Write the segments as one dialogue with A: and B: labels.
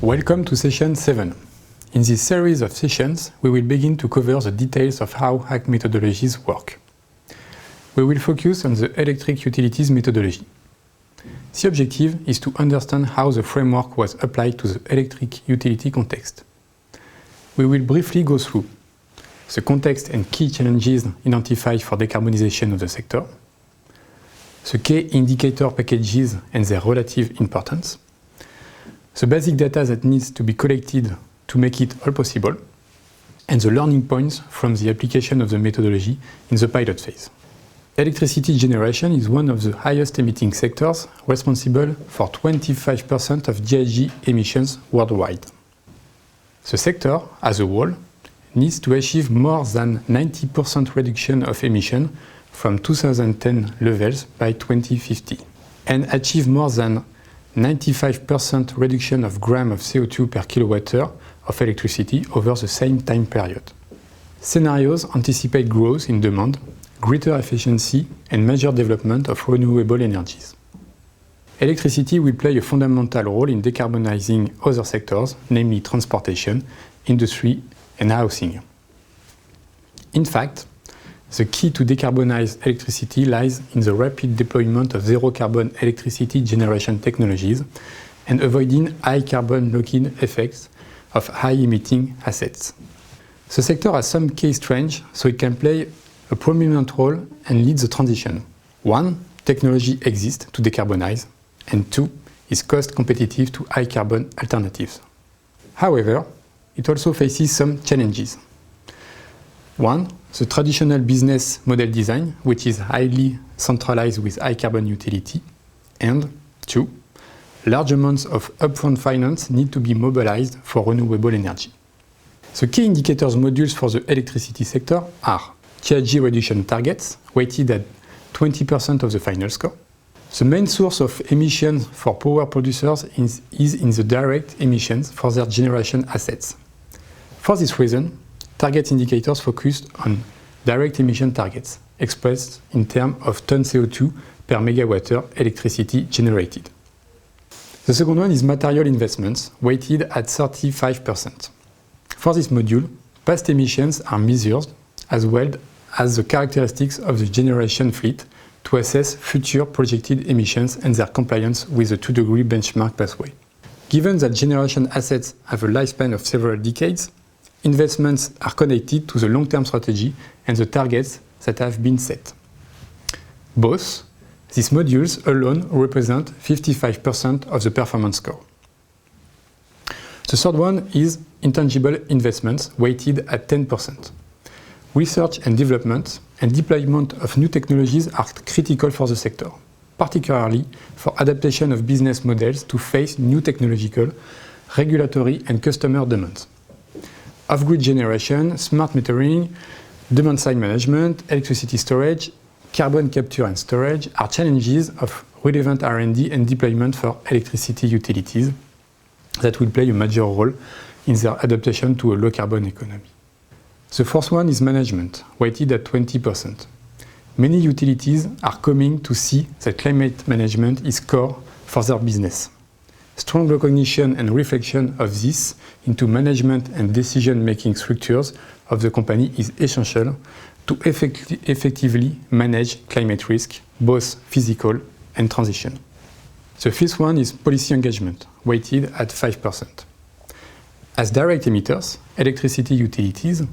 A: Welcome to session 7. In this series of sessions, we will begin to cover the details of how HAC methodologies work. We will focus on the electric utilities methodology. The objective is to understand how the framework was applied to the electric utility context. We will briefly go through the context and key challenges identified for decarbonization of the sector, the key indicator packages and their relative importance, the basic data that needs to be collected to make it all possible, and the learning points from the application of the methodology in the pilot phase. Electricity generation is one of the highest emitting sectors, responsible for 25% of GHG emissions worldwide. The sector, as a whole, needs to achieve more than 90% reduction of emission from 2010 levels by 2050, and achieve more than 95% reduction of gram of CO2 per kilowatts of electricity over the same time period. Scenarios anticipate growth in demand, greater efficiency, and major development of renewable energies. Electricity will play a fundamental role in decarbonizing other sectors, namely transportation, industry, and housing. In fact, the key to decarbonize electricity lies in the rapid deployment of zero-carbon electricity generation technologies and avoiding high carbon lock-in effects of high-emitting assets. The sector has some key strengths, so it can play a prominent role and lead the transition. 1. Technology exists to decarbonize, and 2. Is cost competitive to high-carbon alternatives. However, it also faces some challenges. 1. The traditional business model design, which is highly centralized with high carbon utility. And 2. Large amounts of upfront finance need to be mobilized for renewable energy. The key indicators modules for the electricity sector are GHG reduction targets, weighted at 20% of the final score. The main source of emissions for power producers is in the direct emissions for their generation assets. For this reason, target indicators focused on direct emission targets, expressed in terms of ton CO2 per megawatt-hour electricity generated. The second one is material investments, weighted at 35%. For this module, past emissions are measured, as well as the characteristics of the generation fleet to assess future projected emissions and their compliance with the 2-degree benchmark pathway. Given that generation assets have a lifespan of several decades, investments are connected to the long-term strategy and the targets that have been set. Both these modules alone represent 55% of the performance score. The third one is intangible investments, weighted at 10%. Research and development and deployment of new technologies are critical for the sector, particularly for adaptation of business models to face new technological, regulatory, and customer demands. Off-grid generation, smart metering, demand-side management, electricity storage, carbon capture and storage are challenges of relevant R&D and deployment for electricity utilities that will play a major role in their adaptation to a low-carbon economy. The fourth one is management, weighted at 20%. Many utilities are coming to see that climate management is core for their business. Strong recognition and reflection of this into management and decision-making structures of the company is essential to effectively manage climate risk, both physical and transition. The fifth one is policy engagement, weighted at 5%. As direct emitters, electricity utilities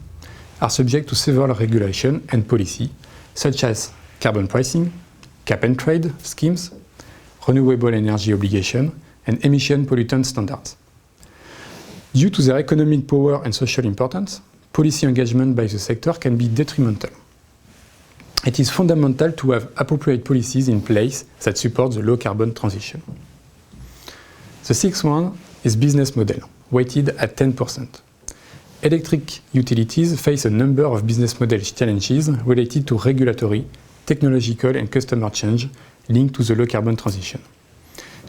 A: are subject to several regulations and policy, such as carbon pricing, cap-and-trade schemes, renewable energy obligation, and emission pollutant standards. Due to their economic power and social importance, policy engagement by the sector can be detrimental. It is fundamental to have appropriate policies in place that support the low-carbon transition. The sixth one is business model, weighted at 10%. Electric utilities face a number of business model challenges related to regulatory, technological, and customer change linked to the low-carbon transition.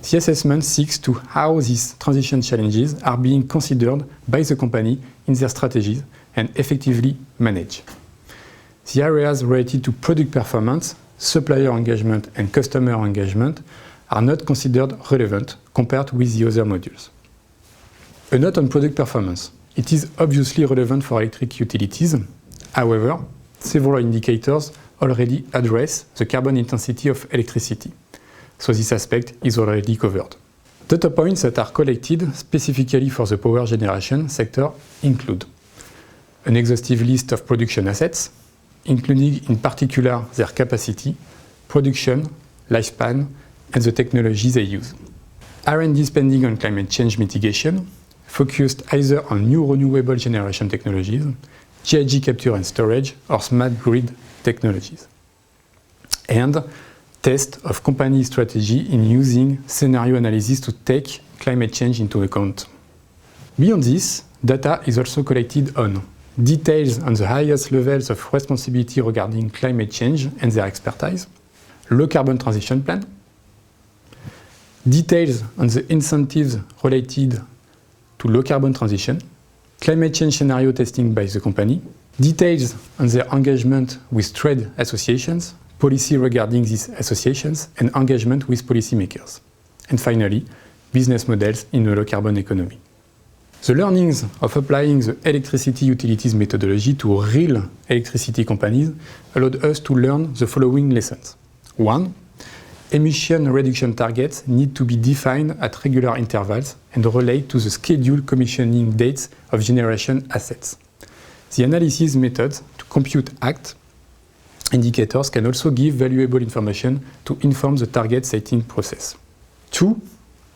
A: The assessment seeks to how these transition challenges are being considered by the company in their strategies and effectively managed. The areas related to product performance, supplier engagement, and customer engagement are not considered relevant compared with the other modules. A note on product performance. It is obviously relevant for electric utilities. However, several indicators already address the carbon intensity of electricity, so this aspect is already covered. Data points that are collected specifically for the power generation sector include an exhaustive list of production assets, including in particular their capacity, production, lifespan, and the technology they use. R&D spending on climate change mitigation, focused either on new renewable generation technologies, GHG capture and storage, or smart grid technologies. And test of company strategy in using scenario analysis to take climate change into account. Beyond this, data is also collected on details on the highest levels of responsibility regarding climate change and their expertise, low carbon transition plan, details on the incentives related to low carbon transition, climate change scenario testing by the company, details on their engagement with trade associations, policy regarding these associations, and engagement with policymakers. And finally, business models in a low carbon economy. The learnings of applying the electricity utilities methodology to real electricity companies allowed us to learn the following lessons. 1. Emission reduction targets need to be defined at regular intervals and relate to the scheduled commissioning dates of generation assets. The analysis methods to compute ACT indicators can also give valuable information to inform the target setting process. 2.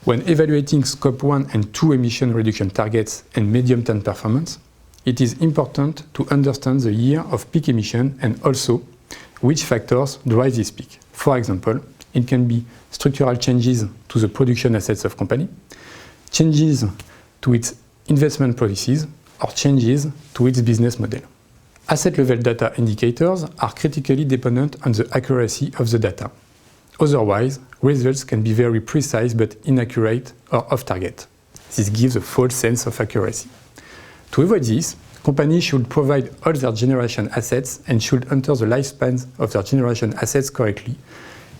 A: When evaluating Scope 1 and 2 emission reduction targets and medium-term performance, it is important to understand the year of peak emission and also which factors drive this peak. For example, it can be structural changes to the production assets of company, changes to its investment policies, or changes to its business model. Asset-level data indicators are critically dependent on the accuracy of the data. Otherwise, results can be very precise but inaccurate or off-target. This gives a false sense of accuracy. To avoid this, companies should provide all their generation assets and should enter the lifespans of their generation assets correctly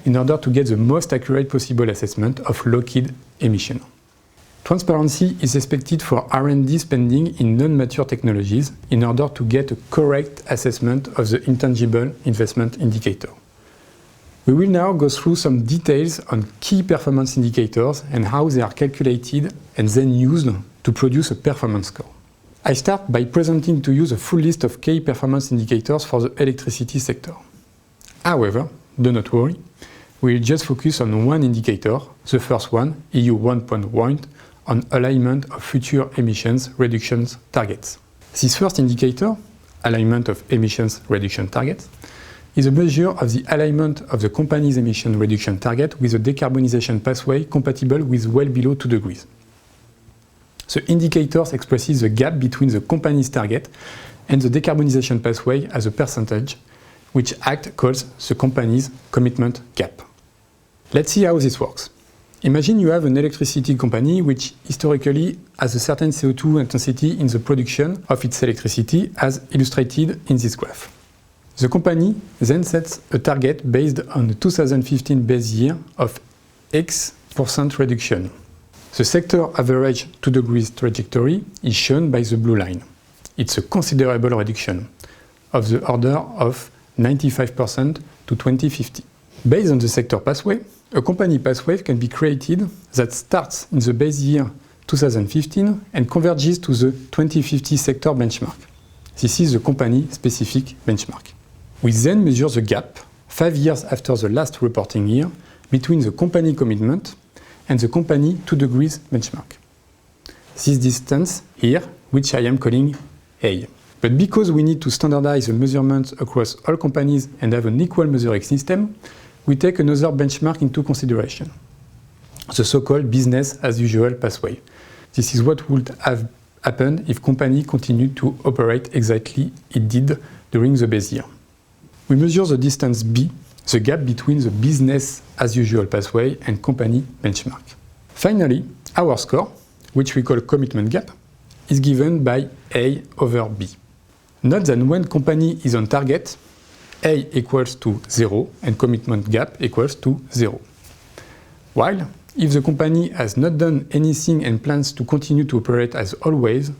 A: in order to get the most accurate possible assessment of low-key emission. Transparency is expected for R&D spending in non-mature technologies in order to get a correct assessment of the intangible investment indicator. We will now go through some details on key performance indicators and how they are calculated and then used to produce a performance score. I start by presenting to you the full list of key performance indicators for the electricity sector. However, do not worry, we will just focus on one indicator, the first one, EU 1.1, on alignment of future emissions reductions targets. This first indicator, alignment of emissions reduction targets, is a measure of the alignment of the company's emission reduction target with a decarbonization pathway compatible with well below 2 degrees. The indicator expresses the gap between the company's target and the decarbonization pathway as a percentage, which ACT calls the company's commitment gap. Let's see how this works. Imagine you have an electricity company which historically has a certain CO2 intensity in the production of its electricity as illustrated in this graph. The company then sets a target based on the 2015 base year of X% reduction. The sector average 2 degrees trajectory is shown by the blue line. It's a considerable reduction of the order of 95% to 2050. Based on the sector pathway, a company pathway can be created that starts in the base year 2015 and converges to the 2050 sector benchmark. This is the company-specific benchmark. We then measure the gap, 5 years after the last reporting year, between the company commitment and the company 2 degrees benchmark. This distance here, which I am calling A. But because we need to standardize the measurements across all companies and have an equal measuring system, we take another benchmark into consideration, the so-called business as usual pathway. This is what would have happened if company continued to operate exactly it did during the base year. We measure the distance B, the gap between the business as usual pathway and company benchmark. Finally, our score, which we call commitment gap, is given by A over B. Note that when company is on target, A equals to 0 and commitment gap equals to 0. While if the company has not done anything and plans to continue to operate as always,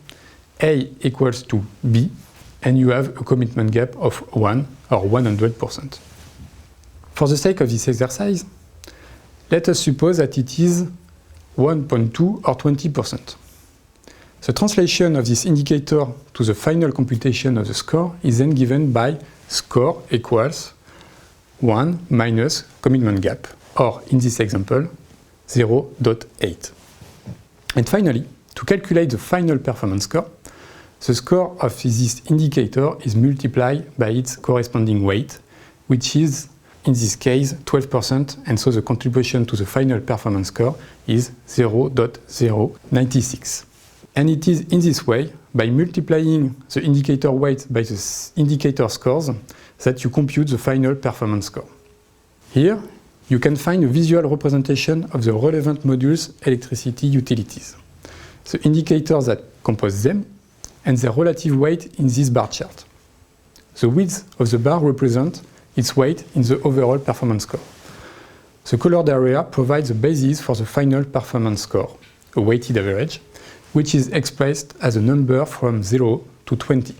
A: A equals to B, and you have a commitment gap of 1 or 100%. For the sake of this exercise, let us suppose that it is 1.2 or 20%. The translation of this indicator to the final computation of the score is then given by score equals 1 minus commitment gap, or in this example, 0.8. And finally, to calculate the final performance score, the score of this indicator is multiplied by its corresponding weight, which is, in this case, 12%, and so the contribution to the final performance score is 0.096. And it is in this way, by multiplying the indicator weight by the indicator scores, that you compute the final performance score. Here, you can find a visual representation of the relevant modules' electricity utilities, the indicators that compose them, and their relative weight in this bar chart. The width of the bar represents its weight in the overall performance score. The colored area provides the basis for the final performance score, a weighted average, which is expressed as a number from 0 to 20.